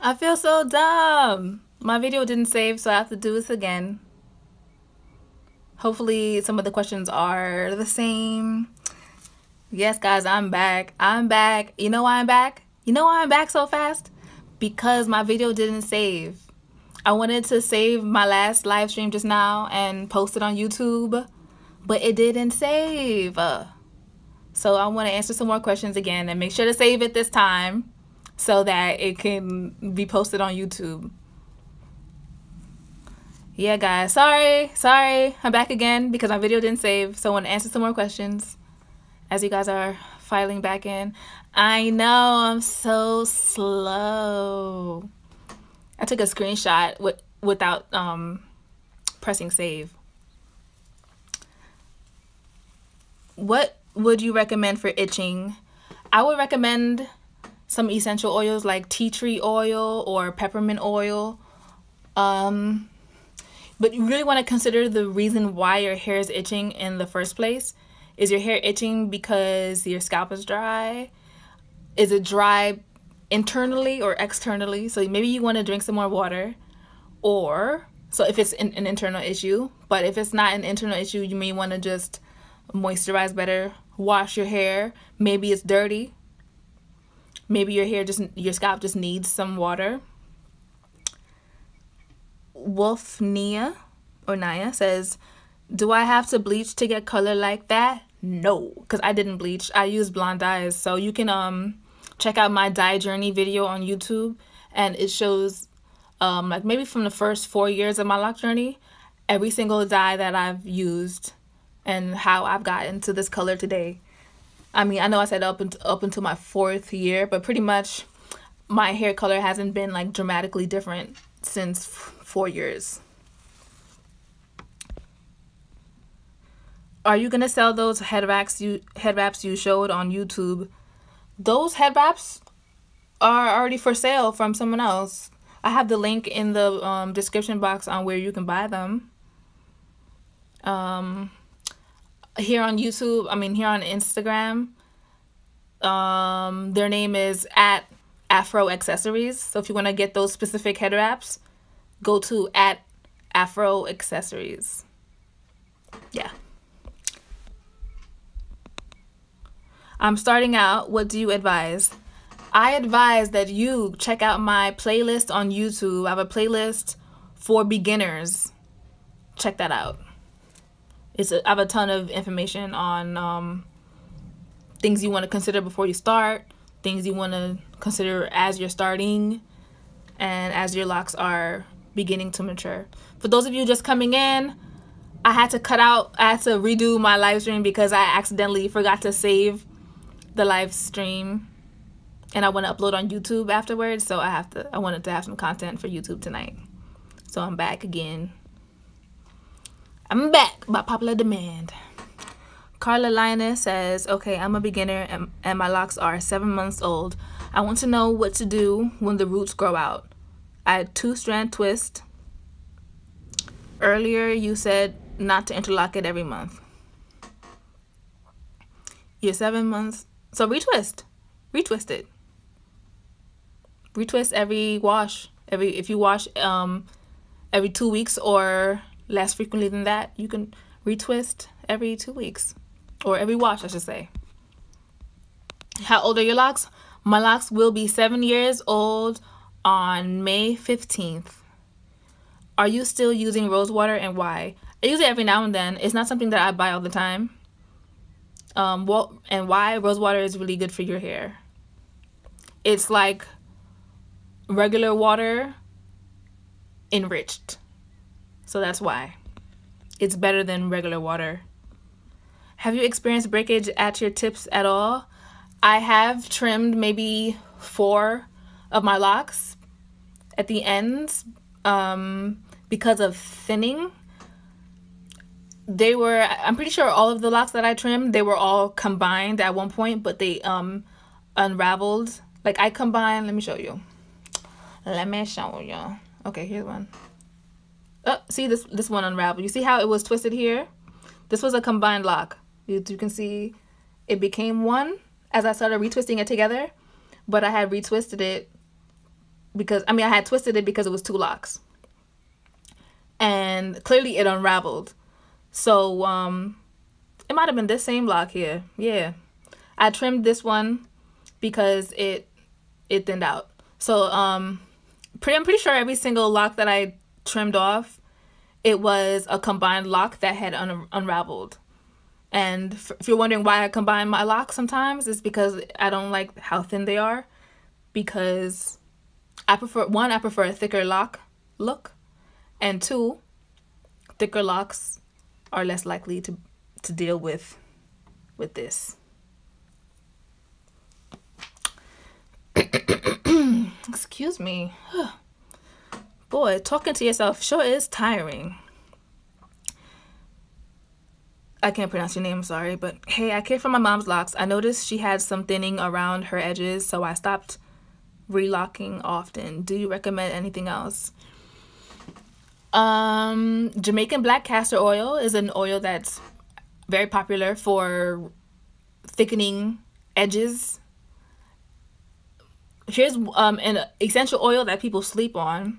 I feel so dumb. My video didn't save, so I have to do this again. Hopefully some of the questions are the same. Yes, guys, I'm back. I'm back. You know why I'm back? You know why I'm back so fast? Because my video didn't save. I wanted to save my last live stream just now and post it on YouTube, but it didn't save. So I want to answer some more questions again and make sure to save it this time so that it can be posted on YouTube. Yeah, guys, sorry, I'm back again because my video didn't save, so I want to answer some more questions as you guys are filing back in. I know, I'm so slow. I took a screenshot without pressing save. What would you recommend for itching? I would recommend some essential oils like tea tree oil or peppermint oil. But you really want to consider the reason why your hair is itching in the first place. Is your hair itching because your scalp is dry? Is it dry internally or externally? So maybe you want to drink some more water. Or, so if it's an internal issue, but if it's not an internal issue, you may want to just moisturize better, wash your hair. Maybe it's dirty. Maybe your scalp just needs some water. Wolf Nia says, do I have to bleach to get color like that? No, because I didn't bleach. I use blonde dyes. So you can check out my dye journey video on YouTube, and it shows like maybe from the first 4 years of my lock journey, every single dye that I've used and how I've gotten to this color today. I mean, I know I said up until my 4th year, but pretty much my hair color hasn't been like dramatically different since 4 years. Are you gonna sell those head wraps you showed on YouTube? Those head wraps are already for sale from someone else. I have the link in the description box on where you can buy them. Here on YouTube, here on Instagram, their name is @AfroAccessories. So if you want to get those specific head wraps, go to @AfroAccessories. Yeah. I'm starting out. What do you advise? I advise that you check out my playlist on YouTube. I have a playlist for beginners. Check that out. I have a ton of information on things you want to consider before you start, things you want to consider as you're starting, and as your locks are beginning to mature. For those of you just coming in, I had to redo my live stream because I accidentally forgot to save the live stream, and I want to upload on YouTube afterwards, so I wanted to have some content for YouTube tonight. So I'm back again. I'm back by popular demand. Carla Linus says, okay, I'm a beginner and my locks are 7 months old. I want to know what to do when the roots grow out. I had 2-strand twist. Earlier you said not to interlock it every month. You're 7 months. So retwist it. Retwist every wash. If you wash every 2 weeks or less frequently than that, you can retwist every 2 weeks, or every wash, I should say. How old are your locks? My locks will be 7 years old on May 15th. Are you still using rose water, and why? I use it every now and then. It's not something that I buy all the time. And why? Rose water is really good for your hair. It's like regular water enriched. So that's why. It's better than regular water. Have you experienced breakage at your tips at all? I have trimmed maybe 4 of my locks at the ends because of thinning. I'm pretty sure all of the locks that I trimmed, they were all combined at one point, but they unraveled. Like I combined, let me show you. Okay, here's one. Oh, see this one unraveled. You see how it was twisted here? This was a combined lock. You can see it became one as I started retwisting it together, but I had retwisted it because I mean I had twisted it because it was 2 locks, and clearly it unraveled. So it might have been this same lock here. Yeah, I trimmed this one because it thinned out. So I'm pretty sure every single lock that I trimmed off, it was a combined lock that had unraveled. And if you're wondering why I combine my locks sometimes, it's because I don't like how thin they are. Because I prefer a thicker lock look, and 2, thicker locks are less likely to deal with this. Excuse me. Boy, talking to yourself sure is tiring. I can't pronounce your name, sorry, but hey, I care for my mom's locks. I noticed she had some thinning around her edges, so I stopped relocking often. Do you recommend anything else? Jamaican black castor oil is an oil that's very popular for thickening edges. Here's an essential oil that people sleep on.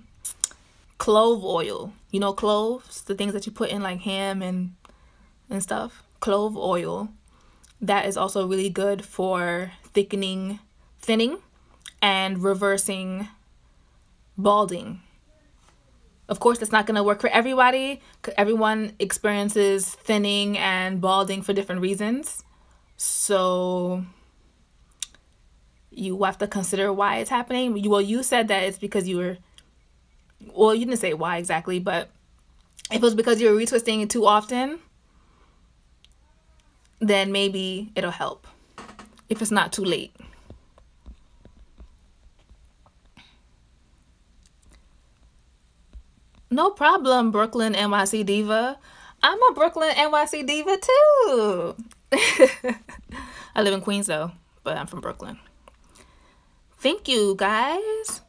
Clove oil. You know cloves? The things that you put in like ham and stuff. Clove oil. That is also really good for thinning, and reversing balding. Of course, that's not going to work for everybody. Everyone experiences thinning and balding for different reasons. So you have to consider why it's happening. Well, you said that it's because you were, well, you didn't say why exactly, but if it was because you were retwisting it too often, then maybe it'll help if it's not too late. No problem, Brooklyn NYC Diva. I'm a Brooklyn NYC Diva too. I live in Queens though, but I'm from Brooklyn. Thank you, guys.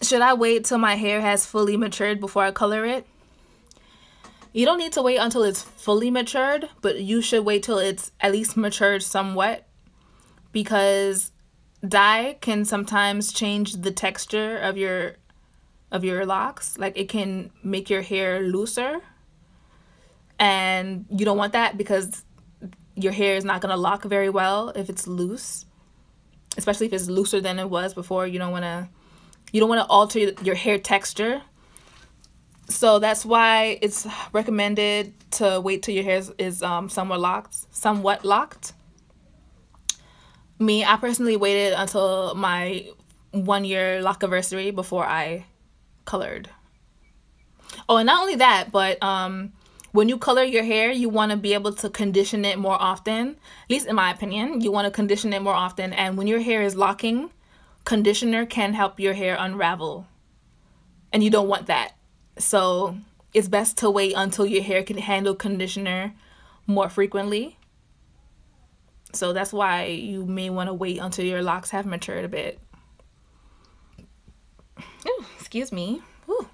Should I wait till my hair has fully matured before I color it? You don't need to wait until it's fully matured, but you should wait till it's at least matured somewhat, because dye can sometimes change the texture of your locks. Like it can make your hair looser, and you don't want that because your hair is not going to lock very well if it's loose, especially if it's looser than it was before. You don't want to alter your hair texture. So that's why it's recommended to wait till your hair is somewhat locked. Me, I personally waited until my 1-year lock-iversary before I colored. Oh, and not only that, but when you color your hair, you want to be able to condition it more often. At least in my opinion, you want to condition it more often. And when your hair is locking, conditioner can help your hair unravel. And you don't want that. So it's best to wait until your hair can handle conditioner more frequently. So that's why you may want to wait until your locks have matured a bit. Ooh, excuse me. Ooh.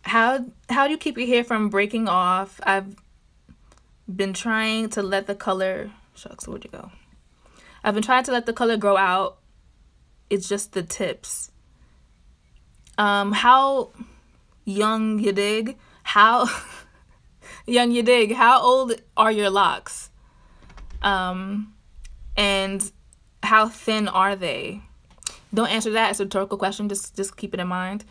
How do you keep your hair from breaking off? I've been trying to let the color... Shucks, where'd you go? I've been trying to let the color grow out. It's just the tips. How young you dig? How young you dig? How old are your locks? And how thin are they? Don't answer that. It's a rhetorical question. Just keep it in mind.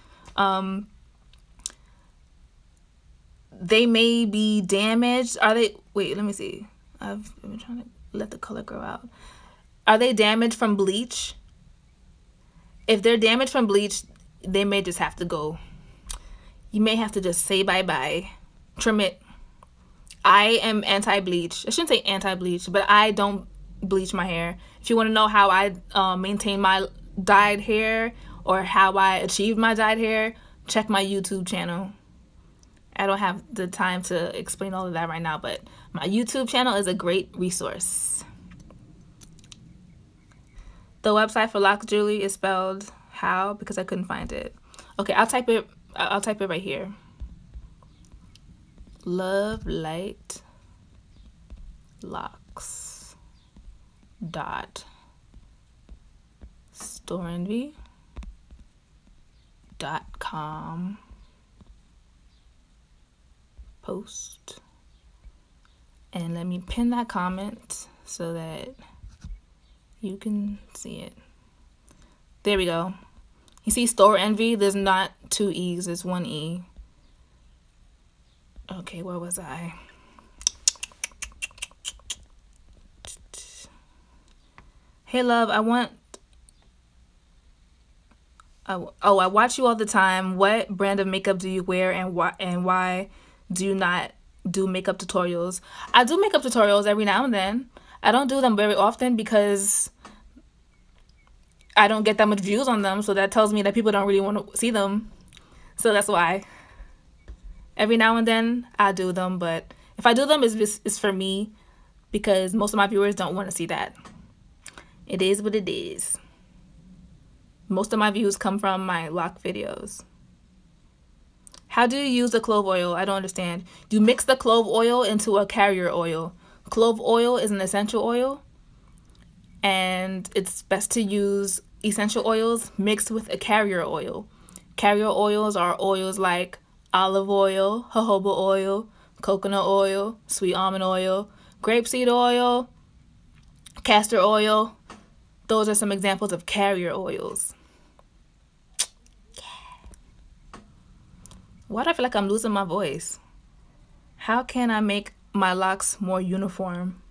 They may be damaged. Are they? Wait, let me see. I've been trying to let the color grow out. Are they damaged from bleach? If they're damaged from bleach, they may just have to go. You may have to just say bye-bye. Trim it. I am anti-bleach. I shouldn't say anti-bleach, but I don't bleach my hair. If you want to know how I maintain my dyed hair or how I achieve my dyed hair, check my YouTube channel. I don't have the time to explain all of that right now, but my YouTube channel is a great resource. The website for Lock Julie is spelled how? Because I couldn't find it. Okay, I'll type it right here. Love Light Locks dot storeenvy.com post, and let me pin that comment so that you can see it. There we go. You see Store Envy? There's not 2 E's, it's 1 E. Okay, where was I? Hey love, I watch you all the time. What brand of makeup do you wear, and why do you not do makeup tutorials? I do makeup tutorials every now and then. I don't do them very often because I don't get that much views on them, so that tells me that people don't really want to see them. So that's why. Every now and then I do them, but if I do them, it's for me, because most of my viewers don't want to see that. It is what it is. Most of my views come from my lock videos. How do you use the clove oil? I don't understand. You mix the clove oil into a carrier oil. Clove oil is an essential oil, and it's best to use essential oils mixed with a carrier oil. Carrier oils are oils like olive oil, jojoba oil, coconut oil, sweet almond oil, grapeseed oil, castor oil. Those are some examples of carrier oils. Why do I feel like I'm losing my voice? How can I make my locks more uniform?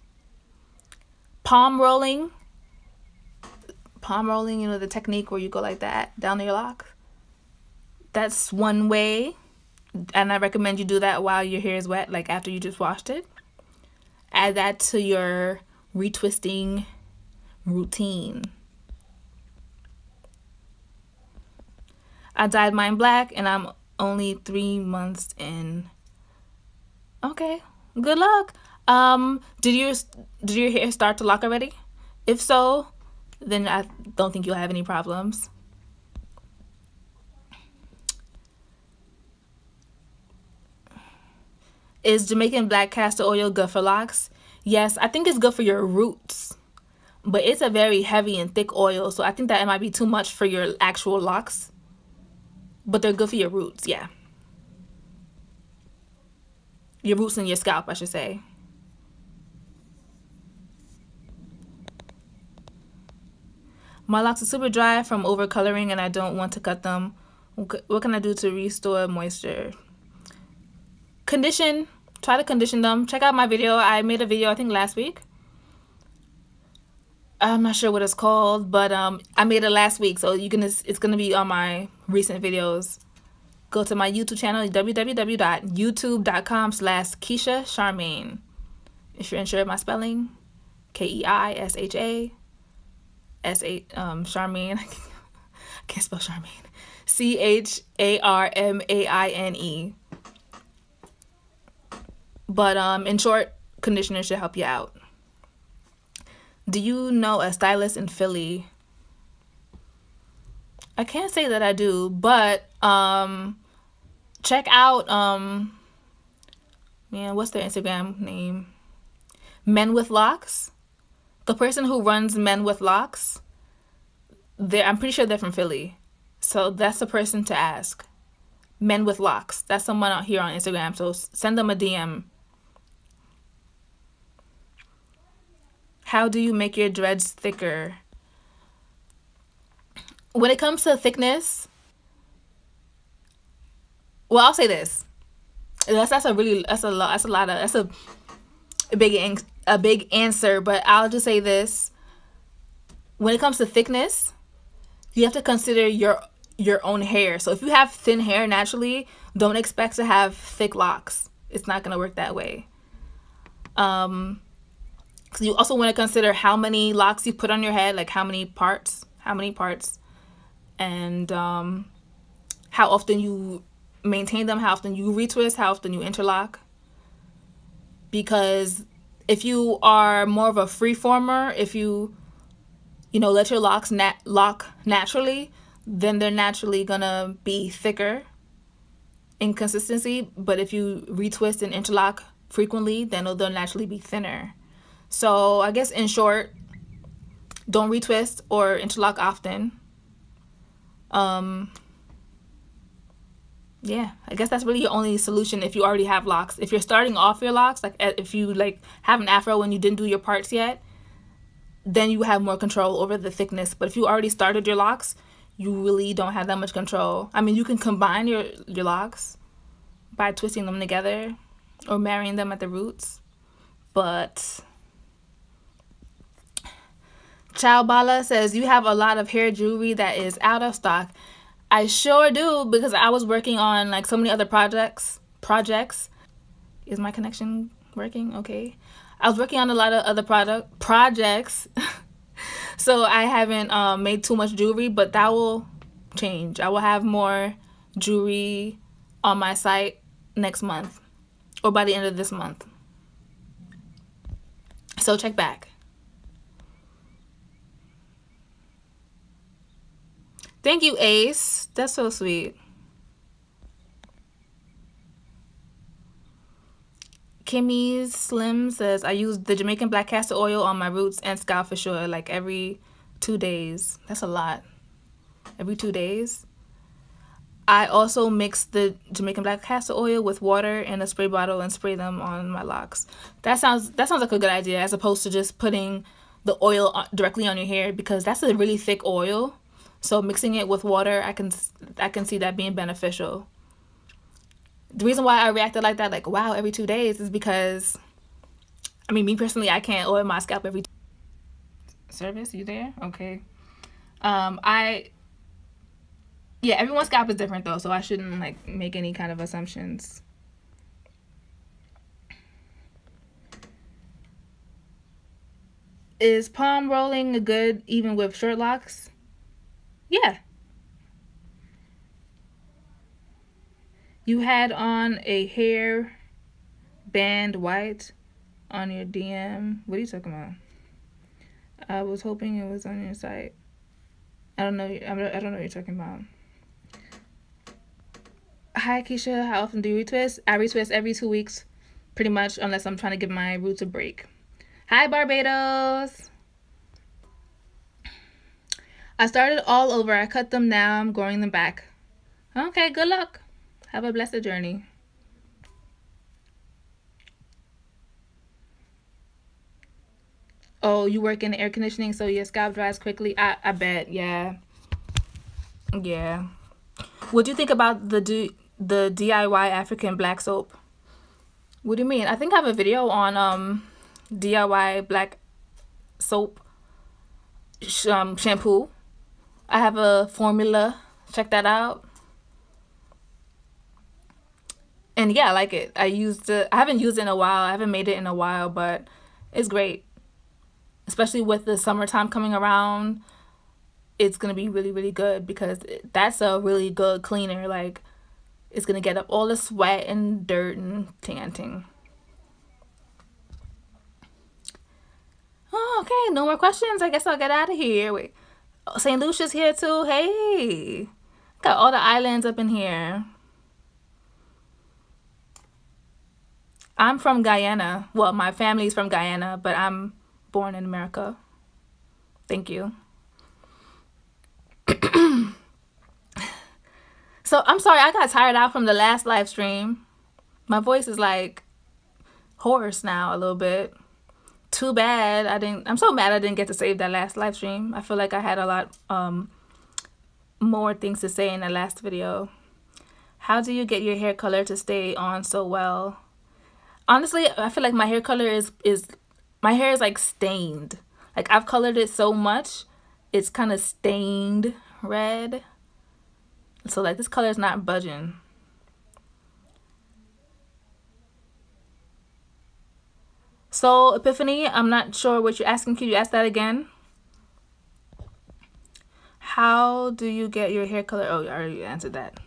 Palm rolling. Palm rolling, you know, the technique where you go like that down your lock. That's one way. And I recommend you do that while your hair is wet, like after you just washed it. Add that to your retwisting routine. I dyed mine black and I'm only 3 months in. Okay, good luck. Did your hair start to lock already? If so, then I don't think you'll have any problems. Is Jamaican black castor oil good for locks? Yes, I think it's good for your roots, but it's a very heavy and thick oil, so I think that it might be too much for your actual locks, but they're good for your roots, yeah. Your roots and your scalp, I should say. My locks are super dry from over coloring and I don't want to cut them. What can I do to restore moisture? Condition. Try to condition them. Check out my video. I made a video I think last week. I'm not sure what it's called, but I made it last week, so it's gonna be on my recent videos. Go to my YouTube channel, www.youtube.com/Keisha Charmaine. If you're unsure of my spelling, Keisha Charmaine. I can't spell Charmaine. Charmaine. But in short, conditioner should help you out. Do you know a stylist in Philly? I can't say that I do, but check out man, what's their Instagram name? Men with Locks. The person who runs Men with Locks, I'm pretty sure they're from Philly. So that's the person to ask. Men with Locks. That's someone out here on Instagram, so send them a DM. How do you make your dreads thicker? When it comes to thickness, well, I'll say this. That's a big answer, but I'll just say this. When it comes to thickness, you have to consider your own hair. So if you have thin hair naturally, don't expect to have thick locks. It's not gonna work that way. So you also want to consider how many locks you put on your head, like how many parts, and how often you maintain them, how often you retwist, how often you interlock. Because if you are more of a freeformer, if you let your locks lock naturally, then they're naturally gonna be thicker in consistency. But if you retwist and interlock frequently, then they'll naturally be thinner. So I guess in short, don't retwist or interlock often. Yeah, I guess that's really your only solution if you already have locks. If you're starting off your locks, like if you like have an afro when you didn't do your parts yet, then you have more control over the thickness. But if you already started your locks, you really don't have that much control. I mean, you can combine your locks by twisting them together or marrying them at the roots. But Chow Bala says, you have a lot of hair jewelry that is out of stock. I sure do, because I was working on like so many other projects. Is my connection working? Okay. I was working on a lot of other projects. So I haven't made too much jewelry, but that will change. I will have more jewelry on my site next month or by the end of this month. So check back. Thank you, Ace. That's so sweet. Kimmy's Slim says, I use the Jamaican black castor oil on my roots and scalp for sure, like every 2 days. That's a lot. Every 2 days. I also mix the Jamaican black castor oil with water in a spray bottle and spray them on my locks. That sounds like a good idea, as opposed to just putting the oil directly on your hair, because that's a really thick oil. So mixing it with water, I can see that being beneficial. The reason why I reacted like that, like, wow, every 2 days, is because, I mean, me personally, I can't oil my scalp every Service, you there? Okay. Yeah, everyone's scalp is different though, so I shouldn't like make any kind of assumptions. Is palm rolling good even with short locks? Yeah. You had on a hair band white on your DM. What are you talking about? I was hoping it was on your site. I don't know. I don't know what you're talking about. Hi, Keisha. How often do you retwist? I retwist every 2 weeks, pretty much, unless I'm trying to give my roots a break. Hi, Barbados. I started all over. I cut them now. I'm growing them back. Okay, good luck. Have a blessed journey. Oh, you work in air conditioning, so your scalp dries quickly. I bet, yeah. Yeah. What do you think about the DIY African black soap? What do you mean? I think I have a video on DIY black soap shampoo. I have a formula. Check that out. And yeah, I like it. I haven't used it in a while. I haven't made it in a while, but it's great. Especially with the summertime coming around, it's going to be really, really good, because that's a really good cleaner. Like, it's going to get up all the sweat and dirt and tanting. Oh, okay, no more questions. I guess I'll get out of here. Wait, oh, St. Lucia's here too. Hey, got all the islands up in here. I'm from Guyana. Well, my family's from Guyana, but I'm born in America. Thank you. So I'm sorry, I got tired out from the last live stream. My voice is like hoarse now a little bit. Too bad I'm so mad I didn't get to save that last live stream. I feel like I had a lot more things to say in the last video. How do you get your hair color to stay on so well? Honestly, I feel like my hair color is my hair is like stained. Like, I've colored it so much, it's kind of stained red. So like, this color is not budging. So Epiphany, I'm not sure what you're asking. Could you ask that again? How do you get your hair color? Oh, I already answered that.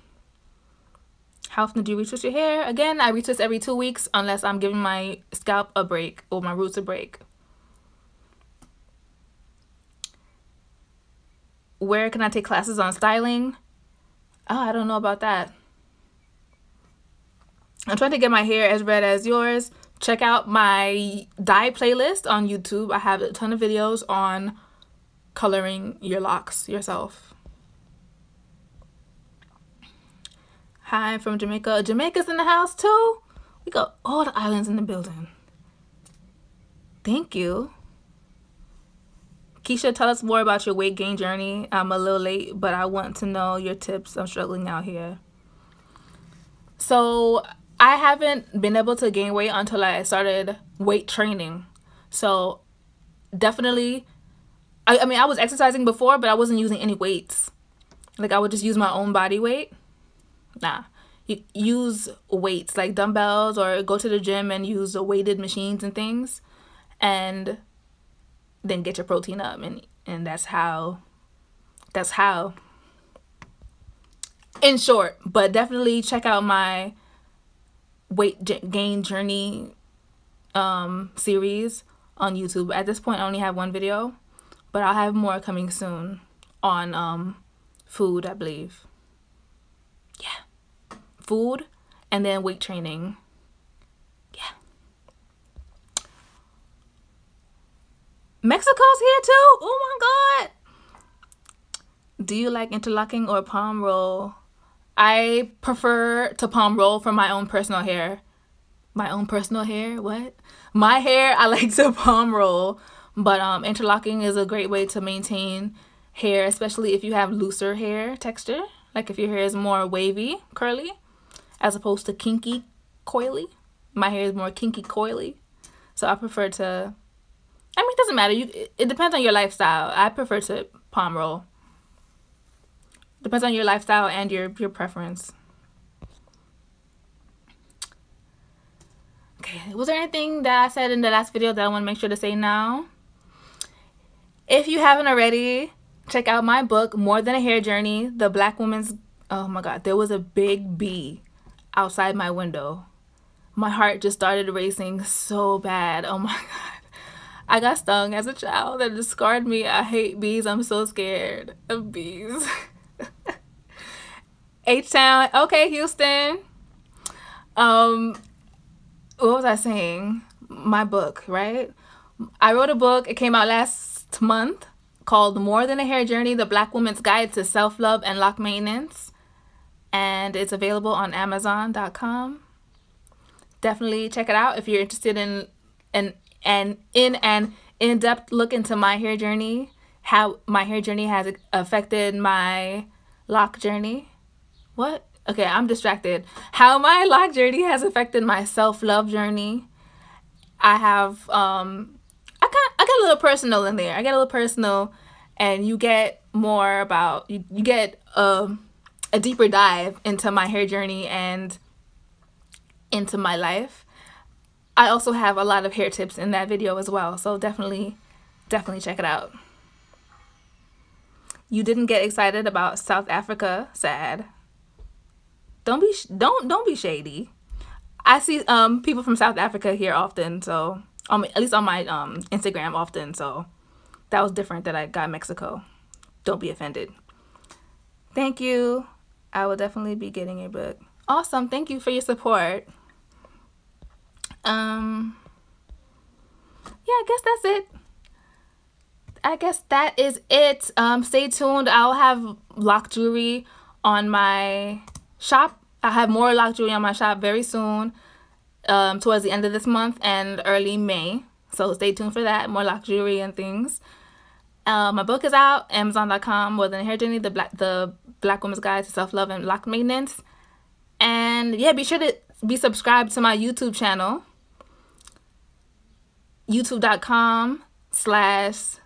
How often do you retwist your hair? Again, I retwist every 2 weeks, unless I'm giving my scalp a break or my roots a break. Where can I take classes on styling? Oh, I don't know about that. I'm trying to get my hair as red as yours. check out my dye playlist on YouTube. I have a ton of videos on coloring your locks yourself. Hi, I'm from Jamaica. Jamaica's in the house too. We got all the islands in the building. Thank you. Keisha, tell us more about your weight gain journey. I'm a little late, but I want to know your tips. I'm struggling out here. So I haven't been able to gain weight until I started weight training. So definitely, I mean, I was exercising before, but I wasn't using any weights. Like I would just use my own body weight. Nah, you use weights like dumbbells, or go to the gym and use the weighted machines and things, and then get your protein up, and that's how in short. But definitely check out my weight gain journey series on YouTube. At this point I only have one video, but I'll have more coming soon on food, I believe. Yeah, food and then weight training. Yeah. Mexico's here too? Oh my god. Do you like interlocking or palm roll? I prefer to palm roll for my own personal hair. My own personal hair? What? My hair, I like to palm roll. But interlocking is a great way to maintain hair, especially if you have looser hair texture. Like if your hair is more wavy, curly, as opposed to kinky, coily. My hair is more kinky, coily. So I prefer to... I mean, it doesn't matter. It depends on your lifestyle. I prefer to palm roll. Depends on your lifestyle and your preference. Okay, was there anything that I said in the last video that I want to make sure to say now? If you haven't already, check out my book, More Than a Hair Journey, The Black Woman's... Oh my god, there was a big bee outside my window. My heart just started racing so bad. Oh my god. I got stung as a child. That just scarred me. I hate bees. I'm so scared of bees. H-Town. Okay, Houston. What was I saying? My book, right? I wrote a book. It came out last month called More Than a Hair Journey, The Black Woman's Guide to Self-Love and Lock Maintenance. And it's available on Amazon.com. Definitely check it out if you're interested in an in-depth look into my hair journey, how my hair journey has affected my lock journey. What? Okay, I'm distracted. How my lock journey has affected my self-love journey. I have I got a little personal in there. I get a little personal, and you get more about you get a deeper dive into my hair journey and into my life. I also have a lot of hair tips in that video as well, so definitely check it out. You didn't get excited about South Africa? Sad. Don't be shady. I see people from South Africa here often, so at least on my Instagram often, so that was different that I got Mexico. Don't be offended. Thank you. I will definitely be getting a book. Awesome. Thank you for your support. Yeah, I guess that's it. I guess that is it. Stay tuned. I'll have lock jewelry on my shop. I have more lock jewelry on my shop very soon, towards the end of this month and early May. So stay tuned for that. More lock jewelry and things. My book is out, Amazon.com, More Than a Hair Journey, the Black Woman's Guide to Self-Love and Lock Maintenance. And yeah, be sure to be subscribed to my YouTube channel, youtube.com/Keisha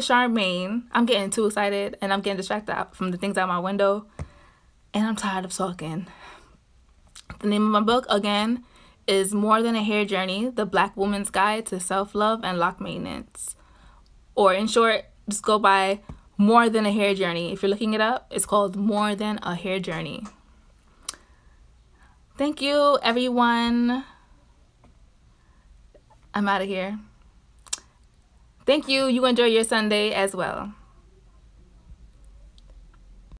Charmaine. I'm getting too excited and I'm getting distracted from the things out my window, and I'm tired of talking. The name of my book again is More Than a Hair Journey, The Black Woman's Guide to Self-Love and Lock Maintenance. Or in short, just go by More Than a Hair Journey. If you're looking it up, it's called More Than a Hair Journey. Thank you, everyone. I'm out of here. Thank you. You enjoy your Sunday as well.